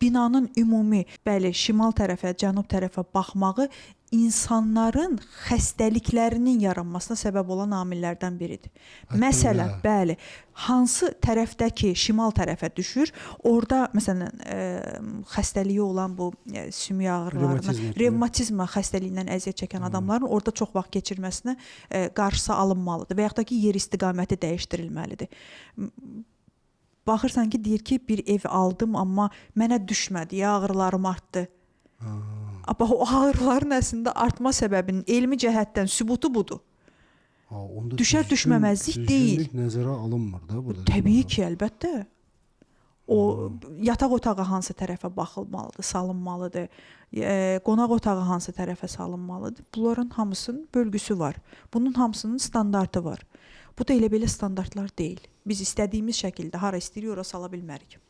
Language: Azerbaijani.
Binanın ümumi, bəli, şimal tərəfə, cənub tərəfə baxmağı insanların xəstəliklərinin yaranmasına səbəb olan amillərdən biridir. Məsələn, bəli, hansı tərəfdəki şimal tərəfə düşür, orada məsələn xəstəliyi olan bu sümük ağrılarına, revmatizma xəstəliyindən əziyyət çəkən adamların orada çox vaxt keçirməsinə qarşısı alınmalıdır və yaxud da ki, yer istiqaməti dəyişdirilməlidir. Baxırsan ki, deyir ki, bir ev aldım, amma mənə düşmədi, ağrılarım artdı. Bax, o ağrıların əslində artma səbəbinin elmi cəhətdən sübutu budur. Düşər düşməməzlik deyil. Düzgünlük nəzərə alınmır da burada. Təbii ki, əlbəttə. O yataq otağı hansı tərəfə baxılmalıdır, salınmalıdır, qonaq otağı hansı tərəfə salınmalıdır. Bunların hamısının bölgüsü var. Bunun hamısının standartı var. Bu da elə belə standartlar deyil. Biz istədiyimiz şəkildə hara istəyirik, ora sala bilmərik.